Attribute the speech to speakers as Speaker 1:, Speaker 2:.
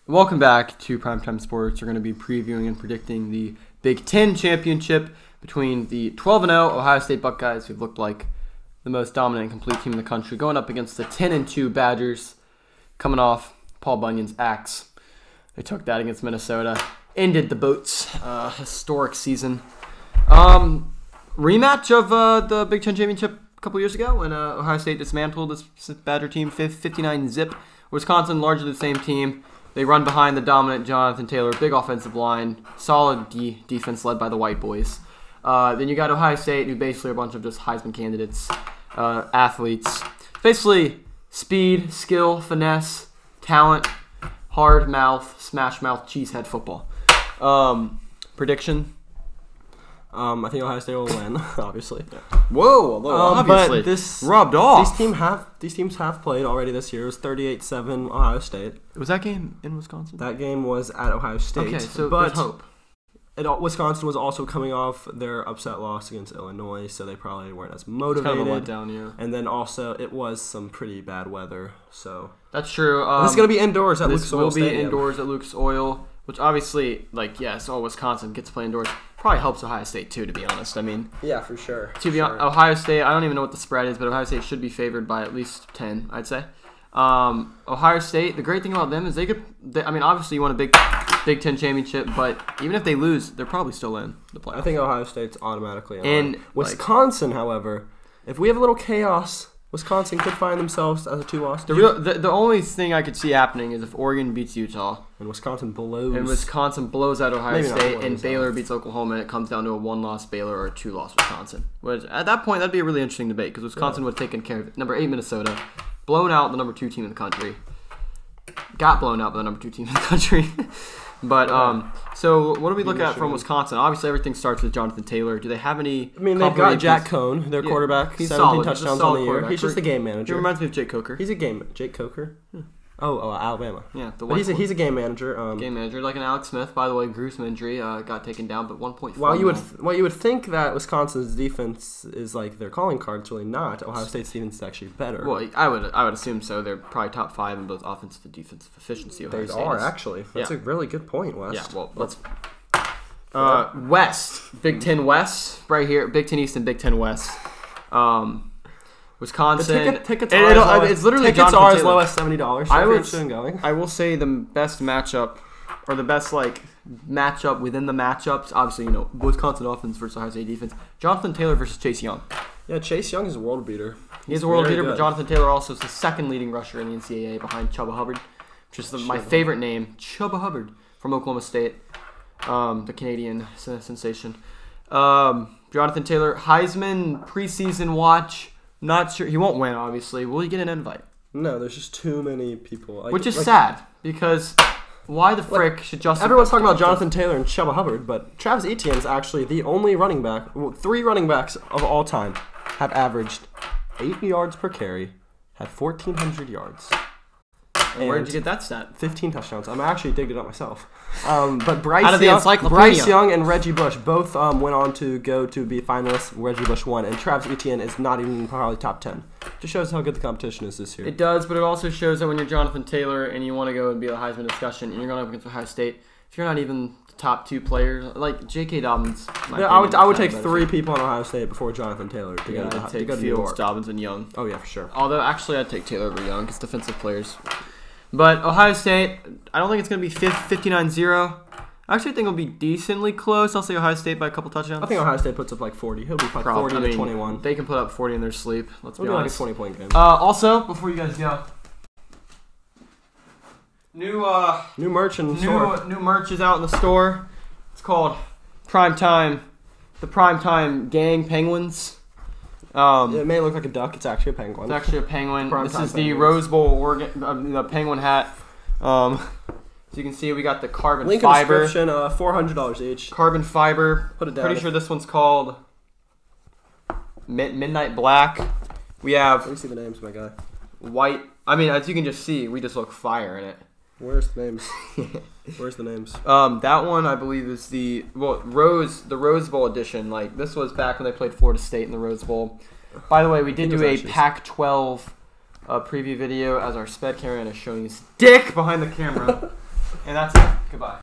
Speaker 1: Welcome back to Primetime Sports. We're going to be previewing and predicting the Big Ten championship between the 12-0 Ohio State Buckeyes, who've looked like the most dominant and complete team in the country, going up against the 10-2 Badgers, coming off Paul Bunyan's axe. They took that against Minnesota, ended the Boats' historic season. Rematch of the Big Ten championship a couple years ago when Ohio State dismantled this Badger team 59-0. Wisconsin, largely the same team. They run behind the dominant Jonathan Taylor, big offensive line, solid defense led by the white boys. Then you got Ohio State, who basically are a bunch of just Heisman candidates, athletes. Basically, speed, skill, finesse, talent, hard mouth, smash mouth, cheesehead football. Prediction?
Speaker 2: I think Ohio State will win, obviously.
Speaker 1: Whoa, obviously.
Speaker 2: But this
Speaker 1: rubbed off.
Speaker 2: These teams have played already this year. It was 38-7 Ohio State.
Speaker 1: Was that game in Wisconsin?
Speaker 2: That game was at Ohio State.
Speaker 1: Okay, so
Speaker 2: but
Speaker 1: there's hope.
Speaker 2: Wisconsin was also coming off their upset loss against Illinois, so they probably weren't as motivated.
Speaker 1: It's kind of a letdown, yeah.
Speaker 2: And then also, it was some pretty bad weather, so...
Speaker 1: That's true.
Speaker 2: This is going to be indoors at Lucas Oil Stadium.
Speaker 1: This will be indoors at Lucas Oil, which obviously, Wisconsin gets to play indoors. Probably helps Ohio State, too, to be honest. I mean...
Speaker 2: Yeah, for sure.
Speaker 1: Ohio State, I don't even know what the spread is, but Ohio State should be favored by at least 10, I'd say. Ohio State, the great thing about them is obviously you want a Big Ten championship, but even if they lose, they're probably still in the playoffs.
Speaker 2: I think Ohio State's automatically in.
Speaker 1: And
Speaker 2: Wisconsin, however, if we have a little chaos, Wisconsin could find themselves as a 2-loss team.
Speaker 1: The only thing I could see happening is if Oregon beats Utah.
Speaker 2: And Wisconsin blows
Speaker 1: out Ohio State, and Baylor beats Oklahoma, and it comes down to a 1-loss Baylor or a 2-loss Wisconsin. Which, at that point, that'd be a really interesting debate, because Wisconsin would have taken care of it. Number 8 Minnesota, blown out the number 2 team in the country. Got blown out by the number 2 team in the country. But, so what do we look at from Wisconsin? Obviously, everything starts with Jonathan Taylor. Do they have any...
Speaker 2: I mean, they've got Jack Cohn, their quarterback.
Speaker 1: He's
Speaker 2: 17
Speaker 1: solid.
Speaker 2: touchdowns on the year. He's just the game manager.
Speaker 1: He reminds me of Jake Coker.
Speaker 2: He's a game... Jake Coker? Oh, Alabama.
Speaker 1: Yeah.
Speaker 2: He's a game manager.
Speaker 1: Game manager, like an Alex Smith. By the way, gruesome injury, got taken down, but 1.4.
Speaker 2: While you would think that Wisconsin's defense is like their calling card, it's really not. Ohio State's defense is actually better.
Speaker 1: Well, I would assume so. They're probably top 5 in both offensive and defensive efficiency.
Speaker 2: They are, actually. That's a really good point, Wes.
Speaker 1: Yeah, well, let's... West. Big Ten West. Right here. Big Ten East and Big Ten West. Wisconsin.
Speaker 2: Tickets are as low as $70.
Speaker 1: I will say the best matchup, or the best matchup within the matchups. Obviously, Wisconsin offense versus Ohio State defense. Jonathan Taylor versus Chase Young.
Speaker 2: Yeah, Chase Young is a world beater.
Speaker 1: He's a world beater, but Jonathan Taylor also is the second leading rusher in the NCAA behind Chuba Hubbard, which is my favorite name, Chuba Hubbard from Oklahoma State, the Canadian sensation. Jonathan Taylor, Heisman preseason watch. Not sure. He won't win, obviously. Will he get an invite?
Speaker 2: No, there's just too many people.
Speaker 1: Which is sad, because why the frick should Justin...
Speaker 2: Everyone's talking about Jonathan Taylor and Chuba Hubbard, but Travis Etienne is actually the only running back... 3 running backs of all time have averaged 8 yards per carry, had 1,400 yards.
Speaker 1: And where did you get that stat?
Speaker 2: 15 touchdowns. I'm actually digging it up myself. But Bryce Young and Reggie Bush both went on to go to be finalists. Reggie Bush won, and Travis Etienne is not even probably top 10. Just shows how good the competition is this year.
Speaker 1: It does, but it also shows that when you're Jonathan Taylor and you want to go and be the Heisman discussion, and you're going up against Ohio State, if you're not even the top 2 players, like J.K. Dobbins.
Speaker 2: I would take 3 people on Ohio State before Jonathan Taylor to go to New York.
Speaker 1: Dobbins, and Young.
Speaker 2: Oh yeah, for sure.
Speaker 1: Although actually, I'd take Taylor over Young because defensive players. But Ohio State, I don't think it's going to be 59-0. I actually think it'll be decently close. I'll say Ohio State by a couple touchdowns.
Speaker 2: I think Ohio State puts up like 40. He'll be like 40 to 21.
Speaker 1: They can put up 40 in their sleep. Let's be honest.
Speaker 2: Like a 20-point game.
Speaker 1: Also, before you guys go, new
Speaker 2: merch in the store.
Speaker 1: New merch is out in the store. It's called Primetime. The Primetime Gang Penguins.
Speaker 2: It may look like a duck. It's actually a penguin.
Speaker 1: It's actually a penguin. This is the Rose Bowl the penguin hat. So you can see we got the carbon fiber.
Speaker 2: Link in the description. $400 each.
Speaker 1: Carbon fiber.
Speaker 2: Put it down.
Speaker 1: Pretty sure this one's called Midnight Black. We have...
Speaker 2: Let me see the names, my guy.
Speaker 1: White. I mean, as you can just see, we just look fire in it.
Speaker 2: Where's the names? Where's the names?
Speaker 1: That one I believe is the Rose Bowl edition. Like this was back when they played Florida State in the Rose Bowl. By the way, we did do a Pac-12 preview video as our sped cameraman is showing his dick behind the camera. And that's it. Goodbye.